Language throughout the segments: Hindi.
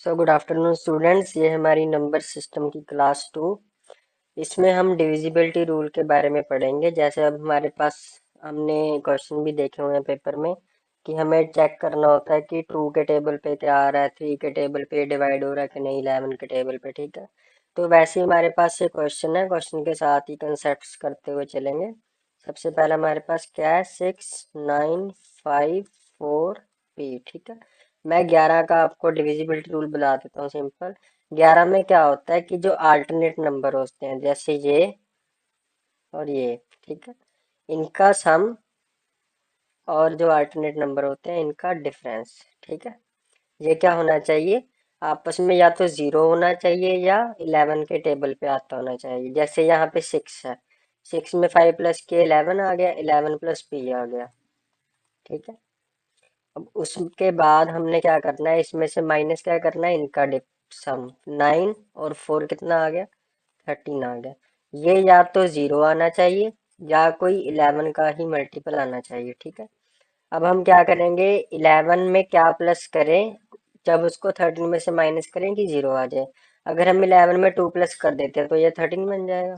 गुड आफ्टरनून स्टूडेंट्स, ये हमारी नंबर सिस्टम की क्लास 2। इसमें हम डिविजिबिलिटी रूल के बारे में पढ़ेंगे। जैसे अब हमारे पास हमने क्वेश्चन भी देखे हुए हैं पेपर में कि हमें चेक करना होता है कि 2 के टेबल पे क्या आ रहा है, 3 के टेबल पे डिवाइड हो रहा है कि नहीं, 11 के टेबल पे। ठीक है, तो वैसे ही हमारे पास ये क्वेश्चन है, क्वेश्चन के साथ ही कंसेप्ट करते हुए चलेंगे। सबसे पहला हमारे पास क्या है, 6, 9, 5, 4 P। ठीक है, मैं 11 का आपको डिविजिबिलिटी रूल बता देता हूँ सिंपल। 11 में क्या होता है कि जो अल्टरनेट नंबर होते हैं, जैसे ये और ये, ठीक है, इनका सम और जो अल्टरनेट नंबर होते हैं इनका डिफरेंस। ठीक है, ये क्या होना चाहिए, आपस में या तो जीरो होना चाहिए या 11 के टेबल पे आता होना चाहिए। जैसे यहाँ पे 6 है, 6 में 5 प्लस के 11 आ गया, 11 प्लस पी आ गया। ठीक है, अब उसके बाद हमने क्या करना है, इसमें से माइनस क्या करना है, इनका सम। 9 और 4 कितना आ गया, 13 आ गया। ये या तो जीरो आना चाहिए या कोई 11 का ही मल्टीपल आना चाहिए। ठीक है, अब हम क्या करेंगे, 11 में क्या प्लस करें, जब उसको 13 में से माइनस करें कि जीरो आ जाए। अगर हम 11 में 2 प्लस कर देते हैं तो ये 13 बन जाएगा।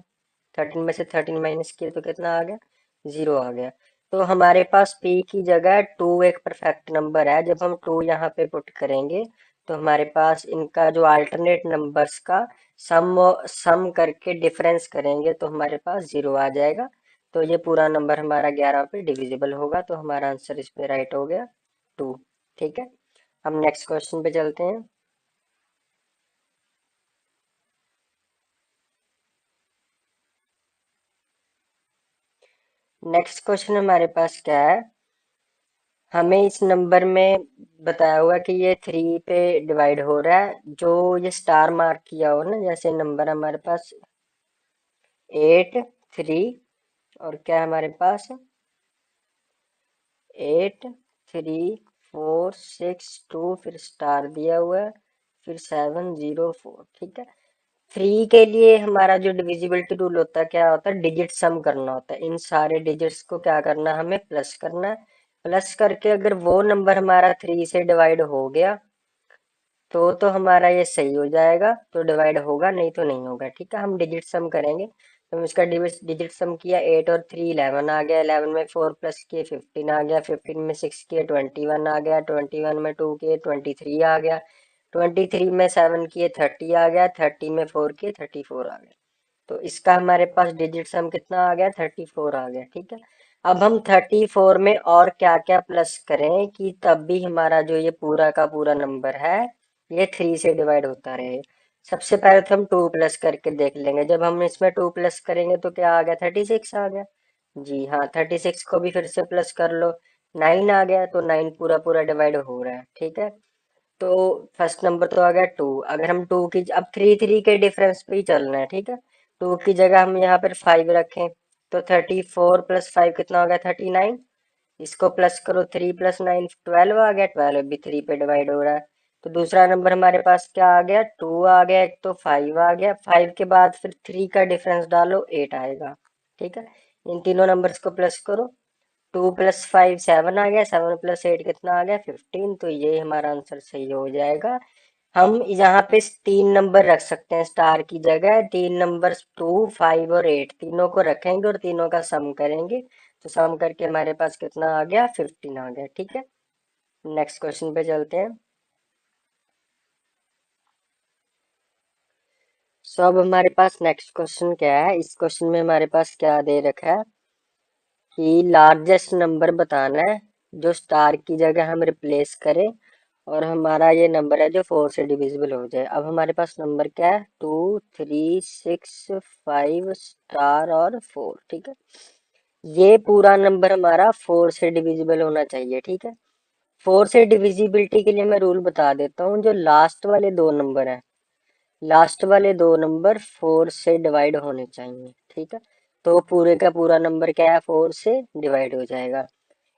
13 में से 13 माइनस किए तो कितना आ गया, जीरो आ गया। तो हमारे पास p की जगह 2 एक परफेक्ट नंबर है। जब हम 2 यहाँ पे पुट करेंगे तो हमारे पास इनका जो अल्टरनेट नंबर्स का सम करके डिफरेंस करेंगे तो हमारे पास जीरो आ जाएगा। तो ये पूरा नंबर हमारा 11 पे डिविजिबल होगा, तो हमारा आंसर इस पे राइट हो गया 2। ठीक है, हम नेक्स्ट क्वेश्चन पे चलते हैं। नेक्स्ट क्वेश्चन हमारे पास क्या है, हमें इस नंबर में बताया हुआ कि ये 3 पे डिवाइड हो रहा है। जो ये स्टार मार्क किया हो ना, जैसे नंबर हमारे पास 8, 3 और क्या है हमारे पास 8, 3, 4, 6, 2, फिर स्टार दिया हुआ है, फिर 7, 0, 4। ठीक है, 3 के लिए हमारा जो डिविजिबिलिटी रूल होता है, क्या होता है, डिजिट सम करना होता है। इन सारे डिजिट्स को क्या करना है, हमें प्लस करना है। प्लस करके अगर वो नंबर हमारा 3 से डिवाइड हो गया तो हमारा ये सही हो जाएगा, तो डिवाइड होगा, नहीं तो नहीं होगा। ठीक है, हम डिजिट सम करेंगे। तो हम इसका डिजिट सम किया, 8 और 3 11 आ गया, 11 में 4 प्लस किए 15 आ गया, 15 में 6 किए 21 आ गया, 21 में 2 किए 23 आ गया, 23 में 7 किए 30 आ गया, 30 में 4 किए 34 आ गया। तो इसका हमारे पास डिजिट सम कितना आ गया, 34 आ गया। ठीक है, अब हम 34 में और क्या क्या प्लस करें कि तब भी हमारा जो ये पूरा का पूरा नंबर है ये 3 से डिवाइड होता रहे। सबसे पहले तो हम 2 प्लस करके देख लेंगे। जब हम इसमें 2 प्लस करेंगे तो क्या आ गया, 36 आ गया। जी हाँ, 36 को भी फिर से प्लस कर लो, 9 आ गया। तो 9 पूरा पूरा डिवाइड हो रहा है। ठीक है, तो फर्स्ट नंबर तो आ गया 2। अगर हम 2 की, अब 3 के डिफरेंस पे ही चलना है। ठीक है, 2 की जगह हम यहाँ पर 5 रखें तो 34 प्लस 5 कितना हो गया, 39। इसको प्लस करो, 3 प्लस 9 12 आ गया, 12 भी 3 पे डिवाइड हो रहा है। तो दूसरा नंबर हमारे पास क्या आ गया, 2 आ गया। एक तो 5 आ गया, 5 के बाद फिर 3 का डिफरेंस डालो, 8 आएगा। ठीक है, इन तीनों नंबर्स को प्लस करो, 2 प्लस 5 7 आ गया, 7 प्लस 8 कितना आ गया, 15। तो ये हमारा आंसर सही हो जाएगा। हम यहाँ पे 3 नंबर रख सकते हैं स्टार की जगह। 3 नंबर 2, 5 और 8 तीनों को रखेंगे और तीनों का सम करेंगे। तो सम करके हमारे पास कितना आ गया, 15 आ गया। ठीक है, नेक्स्ट क्वेश्चन पे चलते हैं। सो अब हमारे पास नेक्स्ट क्वेश्चन क्या है, इस क्वेश्चन में हमारे पास क्या दे रखा है कि लार्जेस्ट नंबर बताना है जो स्टार की जगह हम रिप्लेस करें और हमारा ये नंबर है जो 4 से डिविजिबल हो जाए। अब हमारे पास नंबर क्या है, 2, 3, 6, 5 स्टार और 4। ठीक है, ये पूरा नंबर हमारा 4 से डिविजिबल होना चाहिए। ठीक है, 4 से डिविजिबिलिटी के लिए मैं रूल बता देता हूँ। जो लास्ट वाले दो नंबर है, लास्ट वाले दो नंबर 4 से डिवाइड होने चाहिए। ठीक है, तो पूरे का पूरा नंबर क्या है, 4 से डिवाइड हो जाएगा।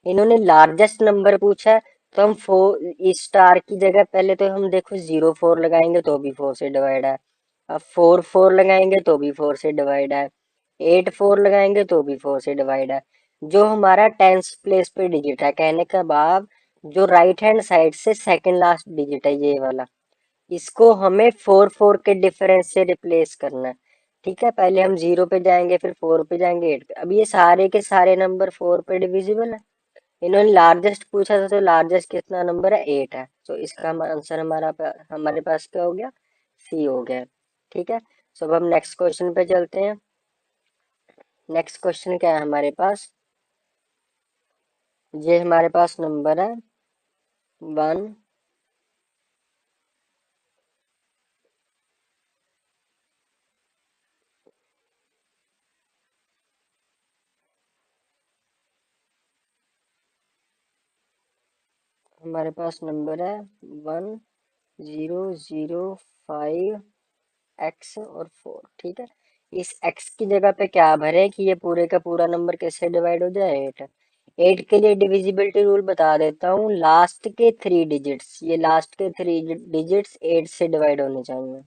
इन्होंने लार्जेस्ट नंबर पूछा है, तो हम 4 इस स्टार की जगह पहले तो हम देखो 0 4 लगाएंगे तो भी 4 से डिवाइड है। अब 4 4 लगाएंगे तो भी 4 से डिवाइड है। 8 4 लगाएंगे तो भी 4 से डिवाइड है। जो हमारा टेंस प्लेस पे डिजिट है, कहने का भाव जो राइट हैंड साइड से सेकंड लास्ट डिजिट है, ये वाला, इसको हमें 4 4 के डिफरेंस से रिप्लेस करना है। ठीक है, पहले हम 0 पे जाएंगे, फिर 4 पे जाएंगे, 8 पे। अब ये सारे के सारे नंबर 4 पे डिविजिबल है। इन्होंने लार्जेस्ट पूछा था, तो लार्जेस्ट कितना नंबर है, 8 है। तो इसका आंसर हमारे पास क्या हो गया, सी हो गया। ठीक है, सो अब हम नेक्स्ट क्वेश्चन पे चलते हैं। नेक्स्ट क्वेश्चन क्या है हमारे पास, ये हमारे पास नंबर है 1, हमारे पास नंबर है 1005 एक्स और 4। ठीक है, इस एक्स की जगह पे क्या भरे कि ये पूरे का पूरा नंबर कैसे डिवाइड हो जाए, 8 है। 8 के लिए डिविजिबिलिटी रूल बता देता हूँ, लास्ट के 3 डिजिट्स, ये लास्ट के 3 डिजिट्स 8 से डिवाइड होने चाहिए।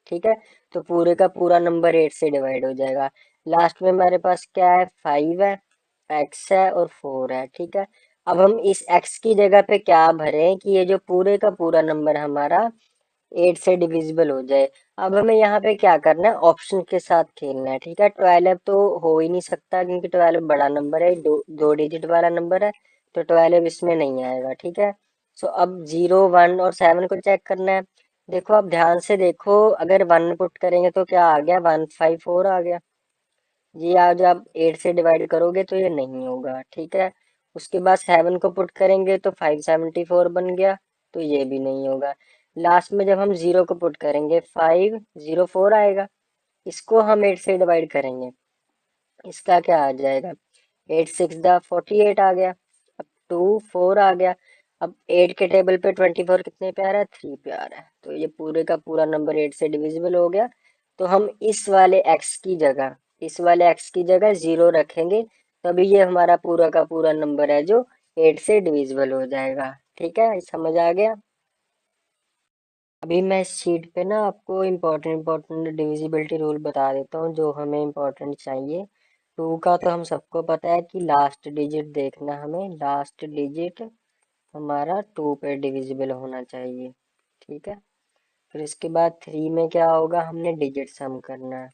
ठीक है, तो पूरे का पूरा नंबर 8 से डिवाइड हो जाएगा। लास्ट में हमारे पास क्या है, 5 है, एक्स है और 4 है। ठीक है, अब हम इस एक्स की जगह पे क्या भरें कि ये जो पूरे का पूरा नंबर हमारा 8 से डिविजिबल हो जाए। अब हमें यहाँ पे क्या करना है, ऑप्शन के साथ खेलना है। ठीक है, 12 तो हो ही नहीं सकता, क्योंकि 12 बड़ा नंबर है, दो डिजिट वाला नंबर है, तो 12 इसमें नहीं आएगा। ठीक है, सो अब 0 1 और 7 को चेक करना है। देखो, आप ध्यान से देखो, अगर 1 पुट करेंगे तो क्या आ गया, 154 आ गया। ये आज आप 8 से डिवाइड करोगे तो ये नहीं होगा। ठीक है, उसके बाद 7 को पुट करेंगे तो 574 बन गया, तो ये भी नहीं होगा। लास्ट में जब हम 0 को पुट करेंगे 504 आएगा, इसको हम 8 से डिवाइड करेंगे, इसका क्या आ जाएगा, 8 6 दा 48 आ गया। अब 2 4 आ गया। अब 8 के टेबल पे 24 कितने पे आ रहा है, 3 पे आ रहा है, तो ये पूरे का पूरा नंबर 8 से डिविजिबल हो गया। तो हम इस वाले x की जगह 0 रखेंगे, तभी ये हमारा पूरा का पूरा नंबर है जो 8 से डिविजिबल हो जाएगा। ठीक है, समझ आ गया। अभी मैं इस शीट पे ना आपको इम्पोर्टेंट डिविजिबिलिटी रूल बता देता हूँ, जो हमें इम्पोर्टेंट चाहिए। 2 का तो हम सबको पता है कि लास्ट डिजिट देखना, हमें लास्ट डिजिट हमारा 2 पे डिविजिबल होना चाहिए। ठीक है, फिर इसके बाद 3 में क्या होगा, हमने डिजिट सम करना है।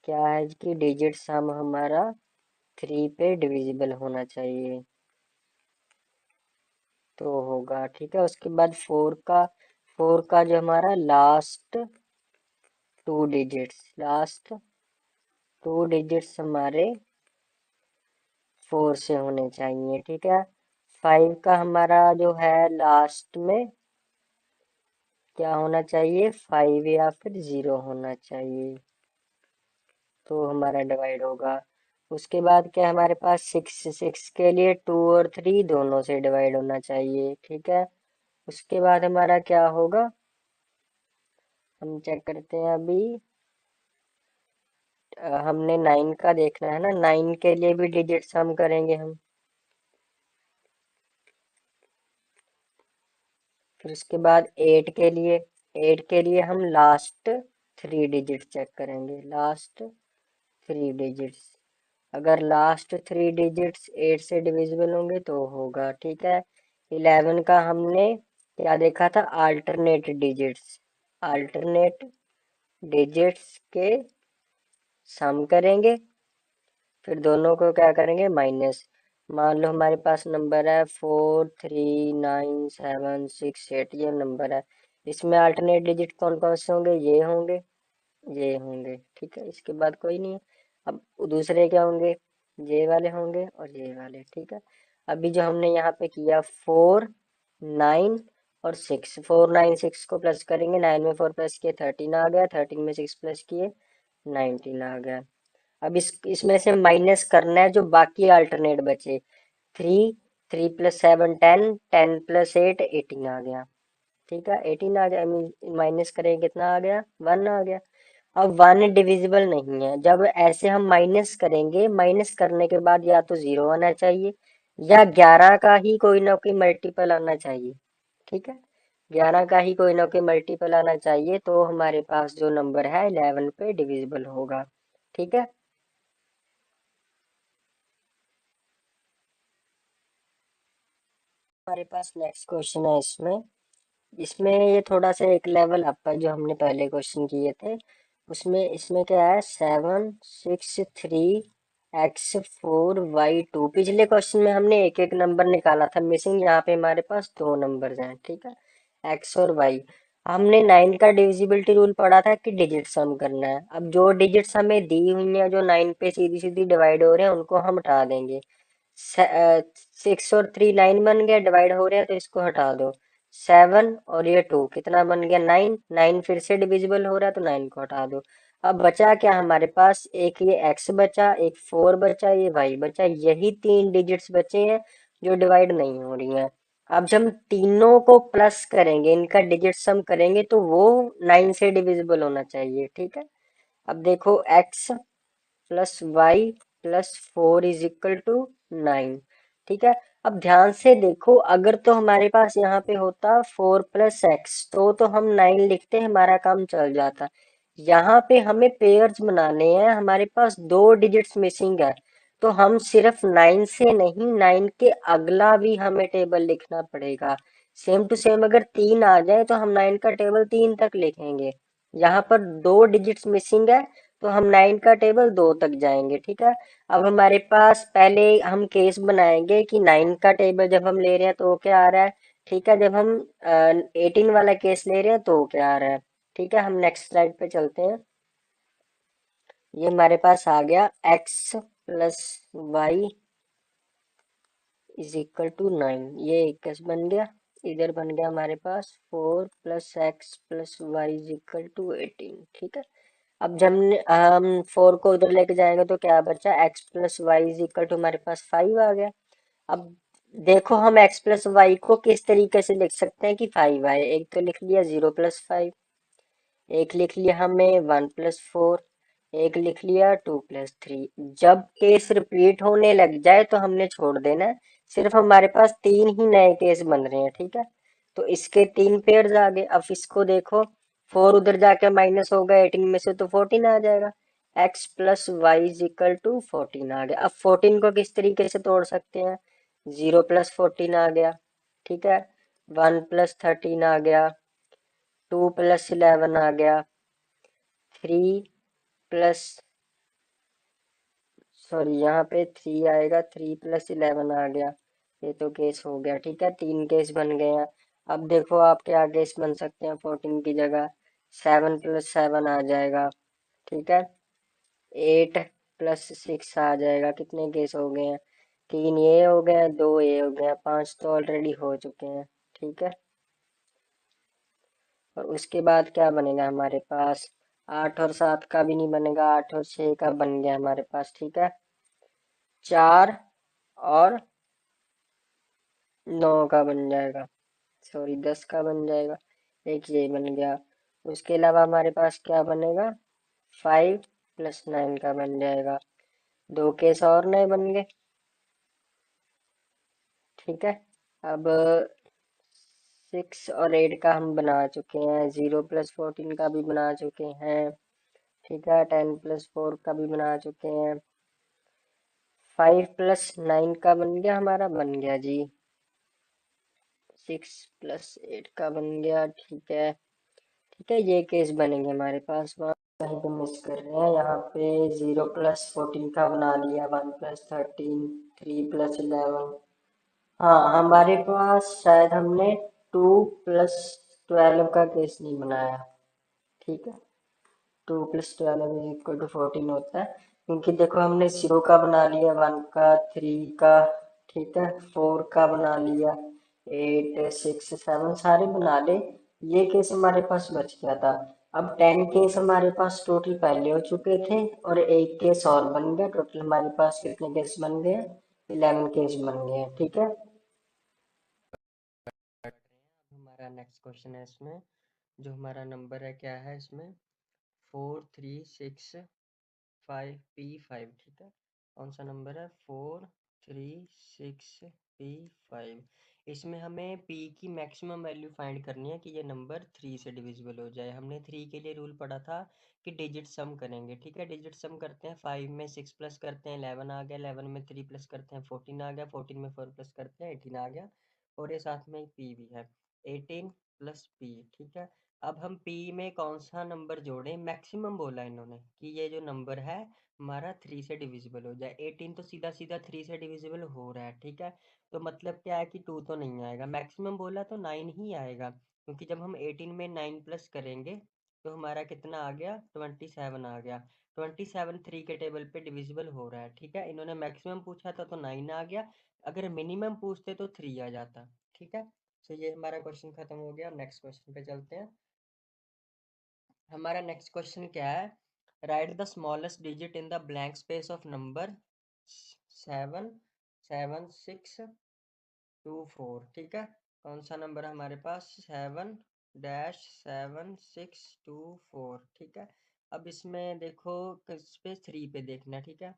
क्या है कि डिजिट सम हमारा 3 पे डिविजिबल होना चाहिए, तो होगा। ठीक है, उसके बाद 4 का जो हमारा लास्ट 2 डिजिट्स हमारे 4 से होने चाहिए। ठीक है, 5 का हमारा जो है लास्ट में क्या होना चाहिए, 5 या फिर 0 होना चाहिए, तो हमारा डिवाइड होगा। उसके बाद क्या हमारे पास 6 के लिए 2 और 3 दोनों से डिवाइड होना चाहिए। ठीक है, उसके बाद हमारा क्या होगा, हम चेक करते हैं अभी। हमने 9 का देखना है ना, 9 के लिए भी डिजिट सम करेंगे हम। फिर उसके बाद 8 के लिए हम लास्ट 3 डिजिट चेक करेंगे, लास्ट 3 डिजिट्स। अगर लास्ट 3 डिजिट्स 8 से डिविजिबल होंगे तो होगा। ठीक है, 11 का हमने क्या देखा था, अल्टरनेट डिजिट्स के सम करेंगे, फिर दोनों को क्या करेंगे, माइनस। मान लो हमारे पास नंबर है 4 3 9 7 6 8, ये नंबर है। इसमें अल्टरनेट डिजिट कौन कौन से होंगे, ये होंगे। ठीक है, इसके बाद कोई नहीं है। अब दूसरे क्या होंगे, ये वाले होंगे और ये वाले। ठीक है, अभी जो हमने यहाँ पे किया 4 9 और 6, 4 9 6 को प्लस करेंगे, 9 में 4 प्लस किए 13 आ गया, 13 में 6 प्लस किए 19 आ गया। अब इसमें से माइनस करना है जो बाकी अल्टरनेट बचे, 3 3 + 7 10 10 + 8 18 आ गया। ठीक है, 18 आ गया, माइनस करेंगे कितना आ गया, 1 आ गया। अब 1 डिविजिबल नहीं है, जब ऐसे हम माइनस करेंगे, माइनस करने के बाद या तो 0 आना चाहिए या 11 का ही कोई ना कोई मल्टीपल आना चाहिए। ठीक है, 11 का ही कोई ना कोई मल्टीपल आना चाहिए, तो हमारे पास जो नंबर है 11 पे डिविजिबल होगा। ठीक है, हमारे पास नेक्स्ट क्वेश्चन है इसमें, इसमें ये थोड़ा सा एक लेवल अप है जो हमने पहले क्वेश्चन किए थे उसमें। इसमें क्या है 7 6 3 x 4 y 2। पिछले क्वेश्चन में हमने एक एक नंबर निकाला था मिसिंग, यहाँ पे हमारे पास दो नंबर हैं, ठीक है, x और y। हमने 9 का डिविजिबिलिटी रूल पढ़ा था कि डिजिट सम करना है। अब जो डिजिट्स हमें दी हुई हैं जो 9 पे सीधी सीधी डिवाइड हो रहे हैं उनको हम हटा देंगे। 6 और 3 9 बन गया, डिवाइड हो रहे हैं तो इसको हटा दो। 7 और ये 2 कितना बन गया 9। 9 फिर से डिविजिबल हो रहा है तो 9 को हटा दो। अब बचा क्या हमारे पास, एक ये x बचा, एक 4 बचा, ये y बचा। यही तीन डिजिट्स बचे हैं जो डिवाइड नहीं हो रही हैं। अब जब हम तीनों को प्लस करेंगे, इनका डिजिट सम करेंगे तो वो 9 से डिविजिबल होना चाहिए, ठीक है। अब देखो x प्लस वाई प्लस 4 = 9, ठीक है। अब ध्यान से देखो, अगर तो हमारे पास यहाँ पे होता 4 + x तो हम 9 लिखते हमारा काम चल जाता। यहाँ पे हमें पेयर्स बनाने हैं, हमारे पास दो डिजिट्स मिसिंग है, तो हम सिर्फ 9 से नहीं 9 के अगला भी हमें टेबल लिखना पड़ेगा। सेम टू सेम अगर 3 आ जाए तो हम 9 का टेबल 3 तक लिखेंगे। यहाँ पर दो डिजिट्स मिसिंग है तो हम 9 का टेबल 2 तक जाएंगे, ठीक है। अब हमारे पास पहले हम केस बनाएंगे कि 9 का टेबल जब हम ले रहे हैं तो क्या आ रहा है, ठीक है। जब हम 18 वाला केस ले रहे हैं तो क्या आ रहा है, ठीक है। हम नेक्स्ट स्लाइड पे चलते हैं। ये हमारे पास आ गया x प्लस वाई = 9। ये एक केस बन गया। इधर बन गया हमारे पास 4 + x प्लस वाई = 18, ठीक है। अब जब हम 4 को उधर लेके जाएंगे तो क्या बचा, x प्लस वाई हमारे पास 5 आ गया। अब देखो हम x प्लस वाई को किस तरीके से लिख सकते हैं कि 5 आए। एक तो लिख लिया 0 + 5, एक लिख लिया हमने 1 + 4, एक लिख लिया 2 + 3। जब केस रिपीट होने लग जाए तो हमने छोड़ देना है। सिर्फ हमारे पास तीन ही नए केस बन रहे हैं, ठीक है। तो इसके तीन पेयर्स आ गए। अब इसको देखो, 4 उधर जाके माइनस होगा 18 में से तो 14 आ जाएगा। x प्लस वाई = 14 आ गया। अब 14 को किस तरीके से तोड़ सकते हैं, 0 + 14 आ गया, ठीक है। 1 + 13 आ गया, 2 + 11 आ गया, 3 + सॉरी यहाँ पे 3 आएगा, 3 + 11 आ गया। ये तो केस हो गया, ठीक है, तीन केस बन गए हैं। अब देखो आप क्या केस बन सकते हैं 14 की जगह, 7 + 7 आ जाएगा, ठीक है। 8 + 6 आ जाएगा। कितने केस हो गए हैं, तीन ये हो गए, दो ये हो गए, पांच तो ऑलरेडी हो चुके हैं, ठीक है। और उसके बाद क्या बनेगा हमारे पास, 8 और 7 का भी नहीं बनेगा, 8 और 6 का बन गया हमारे पास, ठीक है। 4 और 9 का बन जाएगा, सॉरी 10 का बन जाएगा। एक ये बन गया। उसके अलावा हमारे पास क्या बनेगा, 5 + 9 का बन जाएगा। दो केस और नए बन गए, ठीक है। अब 6 और 8 का हम बना चुके हैं, 0 + 14 का भी बना चुके हैं, ठीक है। 10 + 4 का भी बना चुके हैं। 5 + 9 का बन गया, हमारा बन गया जी। 6 + 8 का बन गया, ठीक है, ठीक है। ये केस बनेंगे हमारे पास। वहाँ कहीं पे मिस कर रहे हैं, यहाँ पे 0 + 14 का बना लिया, 1 + 13, 3 + 11। हाँ हमारे पास शायद हमने 2 + 12 का केस नहीं बनाया, ठीक है। 2 + 12 = 14 होता है, क्योंकि देखो हमने 0 का बना लिया, 1 का, 3 का, ठीक है, 4 का बना लिया, 8 6 7 सारे बना ले। ये केस हमारे पास बच गया था। अब 10 केस हमारे पास टोटल पहले हो चुके थे और एक केस और बन गया। टोटल हमारे पास कितने केस बन गए, 11 केस बन गए, ठीक है। हमारा नेक्स्ट क्वेश्चन है इसमें, जो हमारा नंबर है क्या है इसमें, 4 3 6 5 P5, ठीक है। कौन सा नंबर है, 4 3 6 P5। इसमें हमें P की मैक्सिमम वैल्यू फाइंड करनी है कि ये नंबर 3 से डिविजिबल हो जाए। हमने 3 के लिए रूल पढ़ा था कि डिजिट सम करेंगे, ठीक है। डिजिट सम करते हैं, 5 में 6 प्लस करते हैं 11 आ गया, 11 में 3 प्लस करते हैं 14 आ गया, 14 में 4 प्लस करते हैं 18 आ गया, और ये साथ में P भी है 18 प्लस पी, ठीक है। अब हम पी में कौन सा नंबर जोड़ें, मैक्सिमम बोला इन्होंने कि ये जो नंबर है हमारा 3 से डिविजिबल हो जाए। 18 तो सीधा सीधा 3 से डिविजिबल हो रहा है, ठीक है। तो मतलब क्या है कि 2 तो नहीं आएगा, मैक्सिमम बोला तो 9 ही आएगा, क्योंकि जब हम 18 में 9 प्लस करेंगे तो हमारा कितना आ गया, 27 आ गया। 27 3 के टेबल पे डिविजिबल हो रहा है, ठीक है। इन्होंने मैक्सिमम पूछा था तो 9 आ गया, अगर मिनिमम पूछते तो 3 आ जाता, ठीक है। तो ये हमारा क्वेश्चन खत्म हो गया। नेक्स्ट क्वेश्चन पे चलते हैं। हमारा नेक्स्ट क्वेश्चन क्या है, right the smallest digit in the blank space of number 7 7 6 2 4, ठीक है। कौन सा नंबर है हमारे पास, 7-7 6 2 4, ठीक है। अब इसमें देखो किस पे, 3 पे देखना, ठीक है।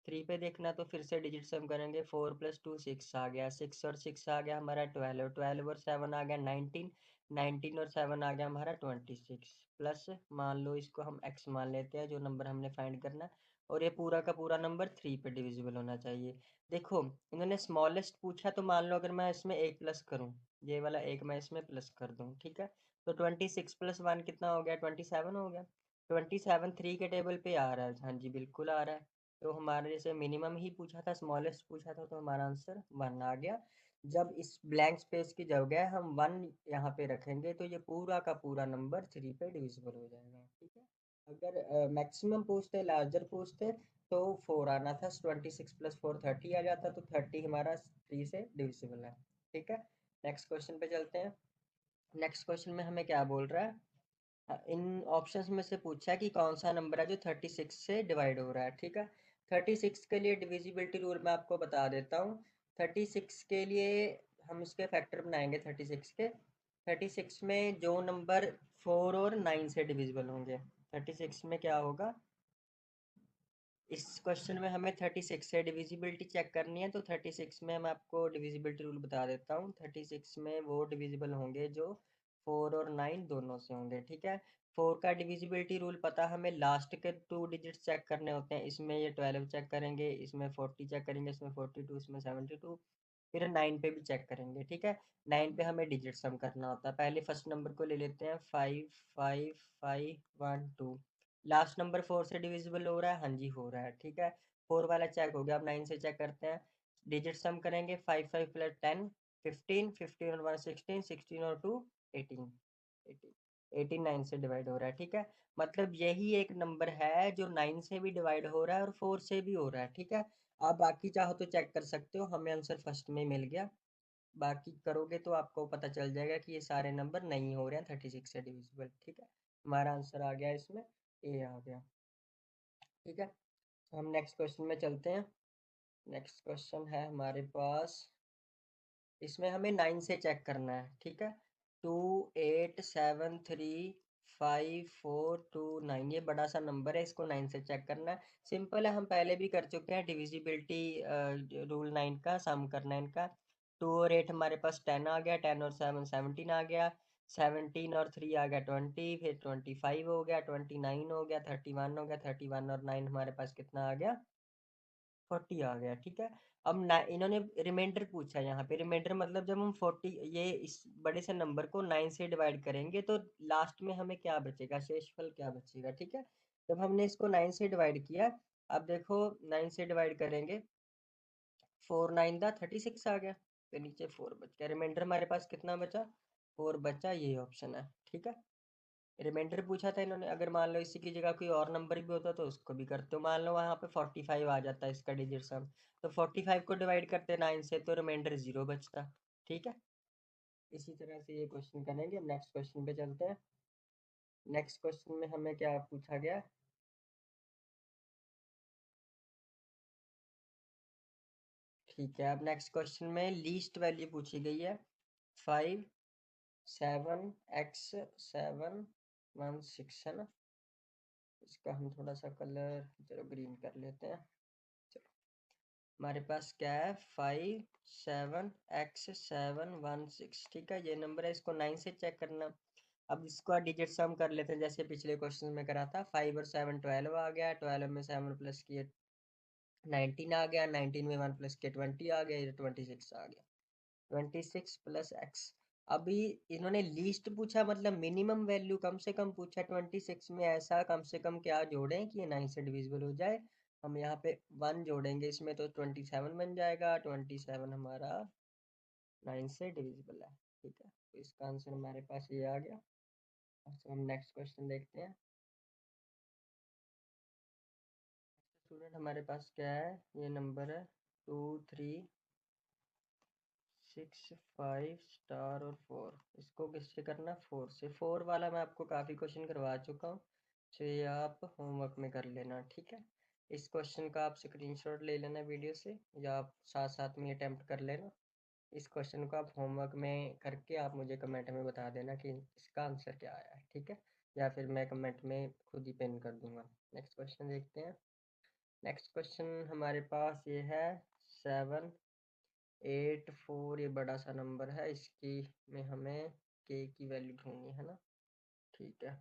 3 पे देखना तो फिर से डिजिट सम करेंगे, 4 + 2 6 आ गया, 6 और 6 आ गया हमारा 12, 12 और 7 आ गया 19, 19 और 7 आ गया हमारा 26, प्लस मान लो इसको हम x मान लेते हैं जो नंबर हमने फाइंड करना है, और ये पूरा का पूरा नंबर 3 पे डिविजिबल होना चाहिए। देखो इन्होंने स्मॉलेस्ट पूछा, तो मान लो अगर मैं इसमें एक प्लस करूं, ये वाला एक मैं इसमें प्लस कर दूं, ठीक है। तो 26 + 1 कितना हो गया, 27 हो गया। 27 3 के टेबल पे आ रहा है, हाँ जी बिल्कुल आ रहा है। तो हमारे जैसे मिनिमम ही पूछा था, स्मॉलेस्ट पूछा था, तो हमारा आंसर 1 आ गया। जब इस ब्लैंक स्पेस की जगह हम 1 यहाँ पे रखेंगे तो ये पूरा का पूरा नंबर 3 पे डिविजिबल हो जाएगा, ठीक है। अगर मैक्सिमम पूछते, लार्जर पूछते, तो 4 आना था, 26 + 4 30 आ जाता, तो 30 हमारा 3 से डिविजिबल है, ठीक है। नेक्स्ट क्वेश्चन पे चलते हैं। नेक्स्ट क्वेश्चन में हमें क्या बोल रहा है, इन ऑप्शंस में से पूछा है कि कौन सा नंबर है जो 36 से डिवाइड हो रहा है, ठीक है। 36 के लिए डिविजिबिलिटी रूल मैं आपको बता देता हूँ। 36 के लिए हम इसके फैक्टर बनाएंगे, 36 के, 36 में जो नंबर 4 और 9 से डिविजिबल होंगे, 36 में क्या होगा, इस क्वेश्चन में हमें 36 से डिविजिबिलिटी चेक करनी है, तो 36 में मैं आपको डिविजिबिलिटी रूल बता देता हूँ। 36 में वो डिविजिबल होंगे जो 4 और 9 दोनों से होंगे, ठीक है। 4 का डिविजिबिलिटी रूल पता, हमें लास्ट के 2 डिजिट्स चेक करने होते हैं, इसमें ये 12 चेक करेंगे, इसमें 40 चेक करेंगे, इसमें 42, इसमें 72, फिर 9 पे भी चेक करेंगे, ठीक है। 9 पे हमें डिजिट सम करना होता है। पहले फर्स्ट नंबर को ले लेते हैं, 5 5 5 1 2, लास्ट नंबर 4 से डिविजिबल हो रहा है, हाँ जी हो रहा है, ठीक है। 4 वाला चेक हो गया, अब 9 से चेक करते हैं। डिजिट सम करेंगे, 5 5 + 10 15, 15 और 1 16, 16 और 2 18, 18, 18 9 से डिवाइड हो रहा है, ठीक है। मतलब यही एक नंबर है जो 9 से भी डिवाइड हो रहा है और 4 से भी हो रहा है, ठीक है। आप बाकी चाहो तो चेक कर सकते हो, हमें आंसर फर्स्ट में मिल गया। बाकी करोगे तो आपको पता चल जाएगा कि ये सारे नंबर नहीं हो रहे हैं 36 से डिविजिबल, ठीक है। हमारा आंसर आ गया इसमें, ए आ गया, ठीक है। तो हम नेक्स्ट क्वेश्चन में चलते हैं। नेक्स्ट क्वेश्चन है हमारे पास, इसमें हमें 9 से चेक करना है, ठीक है। 2 8 7 3 5 4 2 9, ये बड़ा सा नंबर है, इसको 9 से चेक करना है। सिंपल है, हम पहले भी कर चुके हैं डिविजिबिलिटी रूल 9 का, सम करना है इनका। 2 और 8 हमारे पास 10 आ गया, 10 और 7 17 आ गया, 17 और 3 आ गया 20, फिर 25 हो गया, 29 हो गया, 31 हो गया, 31 और 9 हमारे पास कितना आ गया, 40 आ गया, ठीक है। अब इन्होंने रिमाइंडर पूछा है, यहाँ पे रिमाइंडर मतलब जब हम 40 ये इस बड़े से नंबर को 9 से डिवाइड करेंगे तो लास्ट में हमें क्या बचेगा, शेषफल क्या बचेगा, ठीक है। जब हमने इसको 9 से डिवाइड किया, अब देखो 9 से डिवाइड करेंगे, 4 9 दा 36 आ गया, तो नीचे 4 बच गया, रिमाइंडर हमारे पास कितना बचा, 4 बचा, ये ऑप्शन है, ठीक है। रिमाइंडर पूछा था इन्होंने, अगर मान लो इसी की जगह कोई और नंबर भी होता तो उसको भी करते हो, मान लो वहाँ पे 45 आ जाता है इसका डिजिट सम, तो 45 को डिवाइड करते 9 से तो रिमाइंडर 0 बचता, ठीक है। इसी तरह से ये क्वेश्चन करेंगे। नेक्स्ट क्वेश्चन पे चलते हैं। नेक्स्ट क्वेश्चन में हमें क्या पूछा गया, ठीक है। अब नेक्स्ट क्वेश्चन में लीस्ट वैल्यू पूछी गई है, 5 7 x 7 1 6 है ना। इसका हम थोड़ा सा कलर चलो ग्रीन कर लेते हैं। चलो हमारे पास क्या है, 5 7 x 7 1 6, ठीक है। ये नंबर है, इसको 9 से चेक करना। अब इसका डिजिट सम कर लेते हैं, जैसे पिछले क्वेश्चन में करा था। 5 और 7 12 आ गया, 12 में 7 प्लस किए 19 आ गया, 19 में 1 प्लस किए 20 आ गया, ये 26 आ गया। 26 + x, अभी इन्होंने लीस्ट पूछा, मतलब मिनिमम वैल्यू कम से कम पूछा 26 में। ऐसा कम से कम क्या जोड़ें कि ये 9 से डिविजिबल हो जाए। हम यहाँ पे 1 जोड़ेंगे इसमें तो 27 बन जाएगा। 27 हमारा 9 से डिविजिबल है। ठीक है, तो इसका आंसर हमारे पास ये आ गया। अब हम नेक्स्ट क्वेश्चन देखते हैं। स्टूडेंट हमारे पास क्या है, ये नंबर है 2 3 6 5 स्टार और 4। इसको किससे करना, 4 से। 4 वाला मैं आपको काफ़ी क्वेश्चन करवा चुका हूँ, तो ये आप होमवर्क में कर लेना। ठीक है, इस क्वेश्चन का आप स्क्रीनशॉट ले लेना वीडियो से, या आप साथ साथ में अटेम्प्ट कर लेना। इस क्वेश्चन को आप होमवर्क में करके आप मुझे कमेंट में बता देना कि इसका आंसर क्या आया है। ठीक है, या फिर मैं कमेंट में खुद ही पिन कर दूंगा। नेक्स्ट क्वेश्चन देखते हैं। नेक्स्ट क्वेश्चन हमारे पास ये है 7 8 4। ये बड़ा सा नंबर है, इसकी में हमें के की वैल्यू ढूंढनी है ना। ठीक है,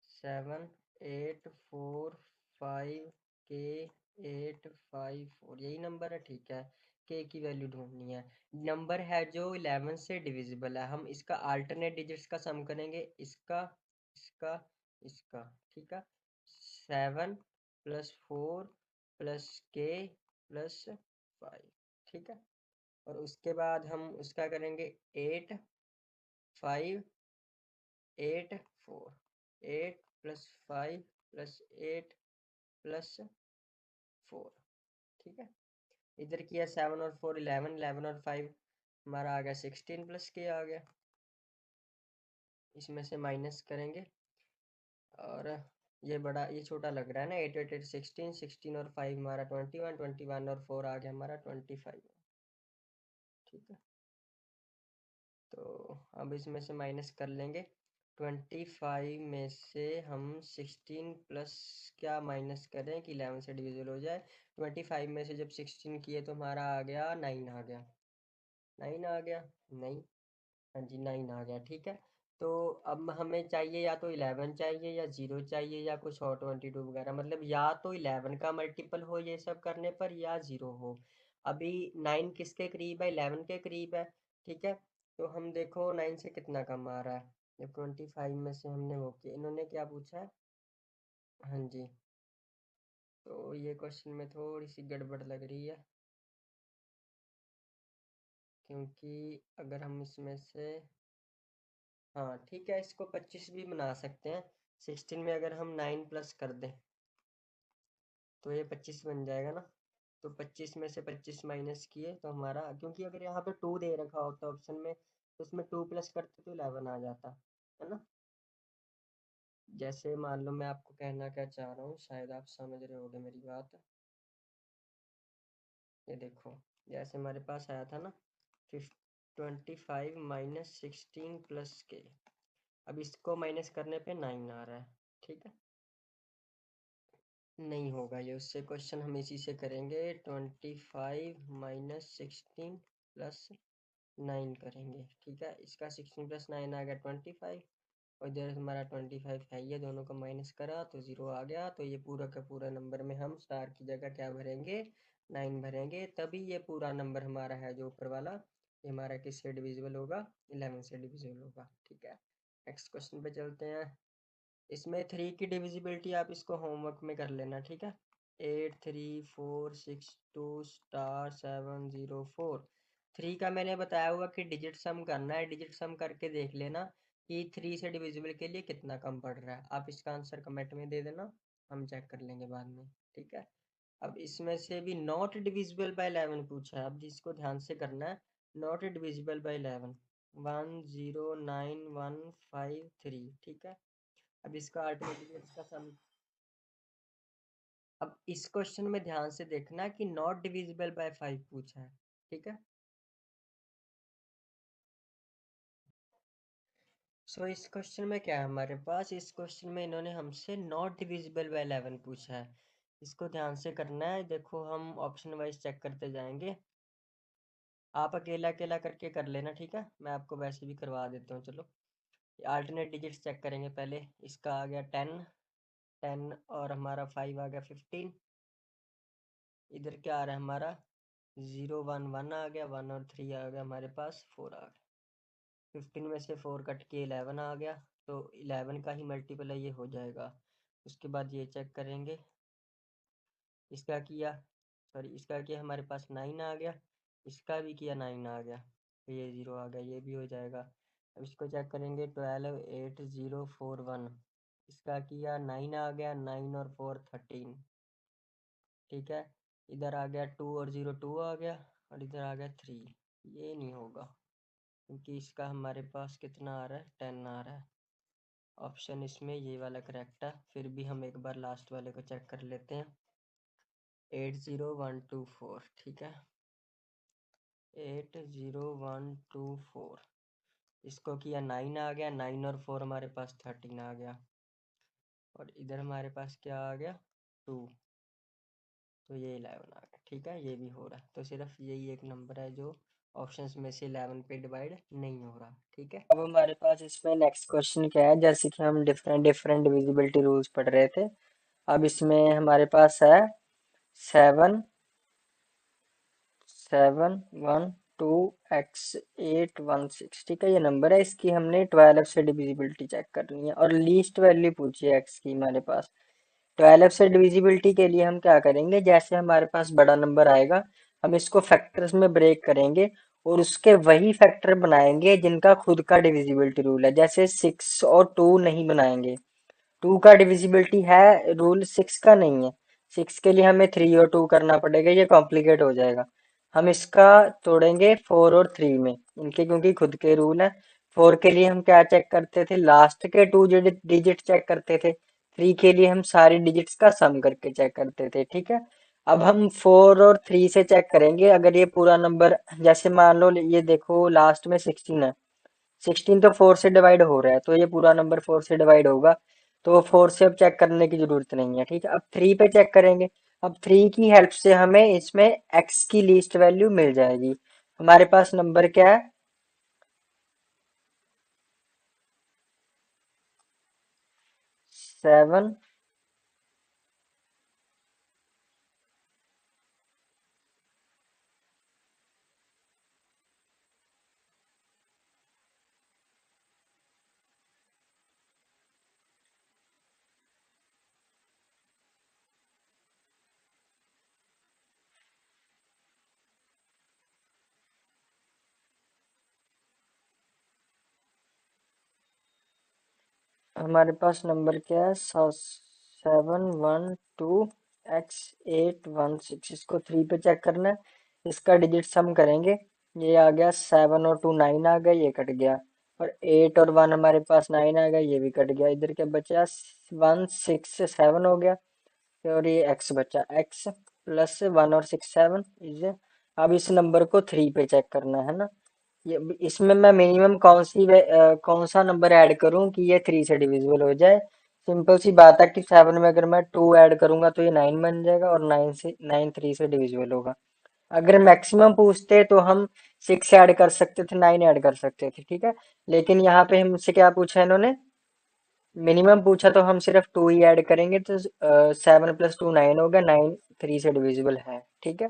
7 8 4 5 के 8 5 4, यही नंबर है। ठीक है, के की वैल्यू ढूंढनी है। नंबर है जो 11 से डिविजिबल है। हम इसका अल्टरनेट डिजिट्स का सम करेंगे, इसका इसका इसका। ठीक है, 7 + 4 + के +5। ठीक है, और उसके बाद हम उसका करेंगे 8 5 8 4। 8 + 5 + 8 + 4। ठीक है, इधर किया 7 और 4 11, 11 और 5 हमारा आ गया 16 + के आ गया। इसमें से माइनस करेंगे, और ये छोटा लग रहा है ना। 8 8 8 16, 16 और 5 हमारा 21, 21 और 4 आ गया हमारा 25। ठीक है, तो अब इसमें से माइनस कर लेंगे। 25 में से हम 16 प्लस क्या माइनस करें कि 11 से डिविजिबल हो जाए। 25 में से जब 16 किए तो हमारा आ गया 9 आ गया। 9 आ गया, नहीं, हाँ जी 9 आ गया। ठीक है, तो अब हमें चाहिए या तो 11 चाहिए, या 0 चाहिए, या कुछ और 22 वगैरह। मतलब या तो 11 का मल्टीपल हो ये सब करने पर, या 0 हो। अभी 9 किसके करीब है, 11 के करीब है। ठीक है, तो हम देखो 9 से कितना कम आ रहा है। जब 25 में से हमने वो किया, इन्होंने क्या पूछा है। हाँ जी, तो ये क्वेश्चन में थोड़ी सी गड़बड़ लग रही है, क्योंकि अगर हम इसमें से, हाँ ठीक है, इसको 25 भी बना सकते हैं। 16 में अगर हम 9 प्लस कर दें तो ये 25 बन जाएगा ना। तो 25 में से 25 माइनस किए तो हमारा, क्योंकि अगर यहाँ पे 2 दे रखा होता ऑप्शन में तो उसमें 2 प्लस करते तो 11 आ जाता, है ना। जैसे मान लो, मैं आपको कहना क्या चाह रहा हूँ, शायद आप समझ रहे होगे मेरी बात। ये देखो, जैसे हमारे पास आया था ना 25 माइनस 16 प्लस के। अब इसको माइनस करने पे 9 आ रहा है। ठीक है, नहीं होगा ये, उससे क्वेश्चन हम इसी से करेंगे। 25 माइनस 16 प्लस 9 करेंगे। ठीक है, इसका 16 + 9 आ गया 25, और इधर हमारा 25 है, ये दोनों का माइनस करा तो 0 आ गया। तो ये पूरा का पूरा नंबर में हम स्टार की जगह क्या भरेंगे, 9 भरेंगे, तभी ये पूरा नंबर हमारा है जो ऊपर वाला, ये हमारा किससे डिविजिबल होगा, 11 से डिविजिबल होगा। ठीक है, नेक्स्ट क्वेश्चन पे चलते हैं। इसमें 3 की डिविजिबिलिटी आप इसको होमवर्क में कर लेना। ठीक है, 8 3 4 6 2 स्टार 7 0 4। 3 का मैंने बताया हुआ कि डिजिट सम करना है। डिजिट सम करके देख लेना कि 3 से डिविजिबल के लिए कितना कम पड़ रहा है। आप इसका आंसर कमेंट में दे देना, हम चेक कर लेंगे बाद में। ठीक है, अब इसमें से भी नॉट डिविजिबल बाय 11 पूछा है। अब जिसको ध्यान से करना है, नॉट डिविजिबल बाय 11, 1 0 9 1 5 3। ठीक है, अब इसका अल्टरनेटिव इसका सम। अब इस क्वेश्चन में ध्यान से देखना कि नॉट डिविजिबल बाय 5 पूछा है। ठीक है, सो इस क्वेश्चन में क्या है हमारे पास, इस क्वेश्चन में इन्होंने हमसे नॉट डिविजिबल बाय 11 पूछा है। इसको ध्यान से करना है। देखो, हम ऑप्शन वाइज चेक करते जाएंगे। आप अकेला अकेला करके कर लेना। ठीक है, मैं आपको वैसे भी करवा देता हूँ। चलो, अल्टरनेट डिजिट्स चेक करेंगे पहले। इसका आ गया 10, 10 और हमारा 5 आ गया 15। इधर क्या आ रहा है हमारा, 0 1 1 आ गया, 1 और 3 आ गया हमारे पास, 4 आ गया। 15 में से 4 कट के 11 आ गया, तो 11 का ही मल्टीपल ये हो जाएगा। उसके बाद ये चेक करेंगे, इसका किया, सॉरी इसका किया, हमारे पास 9 आ गया, इसका भी किया 9 आ गया, तो ये 0 आ गया, ये भी हो जाएगा। अब इसको चेक करेंगे 12 8 0 4 1, इसका किया 9 आ गया, 9 और 4 13, ठीक है। इधर आ गया 2 और 0 2 आ गया, और इधर आ गया 3, ये नहीं होगा क्योंकि इसका हमारे पास कितना आ रहा है, 10 आ रहा है। ऑप्शन इसमें ये वाला करेक्ट है। फिर भी हम एक बार लास्ट वाले को चेक कर लेते हैं, 80124, ठीक है, 80124, इसको किया 9 आ गया, 9 और 4 हमारे पास 13 आ गया, और इधर हमारे पास क्या आ गया 2, तो ये 11 आ गया, ठीक है, ये भी हो रहा है। तो सिर्फ यही एक नंबर है जो ऑप्शंस में से 11 पे डिवाइड नहीं हो रहा, ठीक है। अब हमारे पास इसमें नेक्स्ट क्वेश्चन क्या है, जैसे कि हम डिफरेंट डिफरेंट डिविजिबिलिटी रूल्स पढ़ रहे थे, अब इसमें हमारे पास है 7 7 1 2 x 8 1 6, ठीक है, ये नंबर है, इसकी हमने 12 से डिविजिबिलिटी चेक करनी है, और लीस्ट वैल्यू पूछी है x की हमारे पास। 12 से डिविजिबिलिटी के लिए हम क्या करेंगे, जैसे हमारे पास बड़ा नंबर आएगा, हम इसको फैक्टर्स में ब्रेक करेंगे, और उसके वही फैक्टर बनाएंगे जिनका खुद का डिविजिबिलिटी रूल है। जैसे 6 और 2 नहीं बनाएंगे, 2 का डिविजिबिलिटी है रूल, 6 का नहीं है। 6 के लिए हमें 3 और 2 करना पड़ेगा, ये कॉम्प्लिकेट हो जाएगा। हम इसका तोड़ेंगे 4 और 3 में, इनके क्योंकि खुद के रूल है। 4 के लिए हम क्या चेक करते थे, लास्ट के 2 डिजिट चेक करते थे। 3 के लिए हम सारी डिजिट्स का सम करके चेक करते थे, ठीक है। अब हम 4 और 3 से चेक करेंगे, अगर ये पूरा नंबर, जैसे मान लो ये देखो लास्ट में 16 है, 16 तो 4 से डिवाइड हो रहा है, तो ये पूरा नंबर 4 से डिवाइड होगा, तो 4 से अब चेक करने की जरूरत नहीं है, ठीक है। अब 3 पे चेक करेंगे, अब 3 की हेल्प से हमें इसमें x की लीस्ट वैल्यू मिल जाएगी। हमारे पास नंबर क्या है, 7, हमारे पास नंबर क्या है, 7 1 2 x 8 1 6, इसको 3 पे चेक करना है, इसका डिजिट सम करेंगे, ये आ गया 7 और 2 9 आ गया, ये कट गया, और 8 और 1 हमारे पास 9 आ गया, ये भी कट गया, इधर क्या बचा, 1 6 7 हो गया, और ये x बचा, x प्लस 1 और 6 7 इज। अब इस नंबर को 3 पे चेक करना है ना, ये इसमें मैं मिनिमम कौन सा नंबर ऐड करूं कि ये 3 से डिविजिबल हो जाए। सिंपल सी बात है कि 7 में अगर मैं 2 ऐड करूंगा तो ये 9 बन जाएगा, और 9 3 से डिविजिबल होगा। अगर मैक्सिमम पूछते तो हम 6 ऐड कर सकते थे, 9 ऐड कर सकते थे, ठीक है। लेकिन यहाँ पे हमसे क्या पूछा है इन्होंने, मिनिमम पूछा, तो हम सिर्फ 2 ही ऐड करेंगे, तो 7 + 2 9 होगा, 9 3 से डिविजिबल है, ठीक है।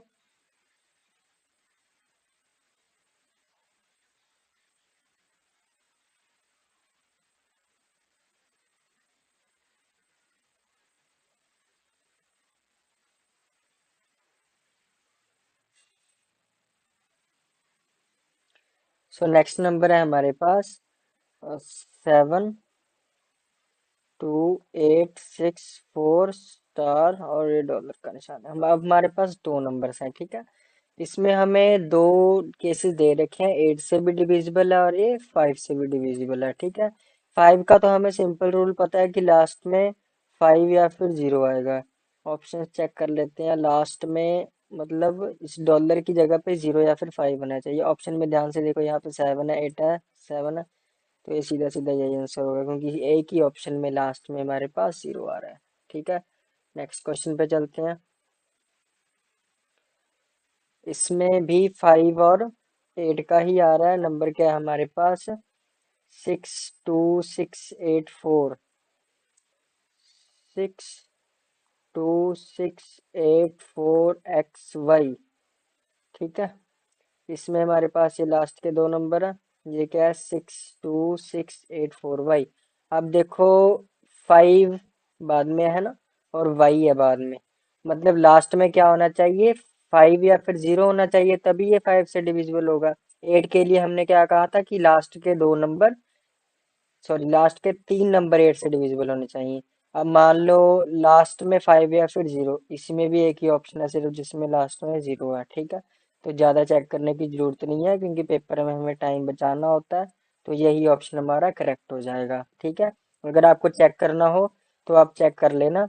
सो नेक्स्ट नंबर है हमारे पास 7 2 8 6 4 और ये डॉलर का निशान है। हम अब हमारे पास दो नंबर्स हैं, ठीक है। इसमें हमें दो केसेस दे रखे हैं, 8 से भी डिविजिबल है और ये 5 से भी डिविजिबल है, ठीक है। 5 का तो हमें सिंपल रूल पता है कि लास्ट में 5 या फिर 0 आएगा। ऑप्शन चेक कर लेते हैं, लास्ट में मतलब इस डॉलर की जगह पे 0 या फिर 5 होना चाहिए। ऑप्शन में ध्यान से देखो, यहाँ पे 7 है, 8 है, 7 है, तो ये सीधा सीधा यही आंसर होगा, क्योंकि एक ही ऑप्शन में लास्ट में हमारे पास 0 आ रहा है, ठीक है। नेक्स्ट क्वेश्चन पे चलते हैं। इसमें भी 5 और 8 का ही आ रहा है। नंबर क्या है हमारे पास, 62684 ठीक है। इसमें हमारे पास ये लास्ट के दो नंबर है, ये क्या है 62684y। अब देखो 5 बाद में है ना, और y है बाद में, मतलब लास्ट में क्या होना चाहिए, 5 या फिर 0 होना चाहिए, तभी ये 5 से डिविजिबल होगा। 8 के लिए हमने क्या कहा था कि लास्ट के 2 नंबर, सॉरी लास्ट के 3 नंबर 8 से डिविजिबल होने चाहिए। अब मान लो लास्ट में 5 या फिर 0, इसमें भी एक ही ऑप्शन है सिर्फ जिसमें लास्ट में 0 है, ठीक है। तो ज़्यादा चेक करने की जरूरत नहीं है क्योंकि पेपर में हमें टाइम बचाना होता है। तो यही ऑप्शन हमारा करेक्ट हो जाएगा, ठीक है। अगर आपको चेक करना हो तो आप चेक कर लेना।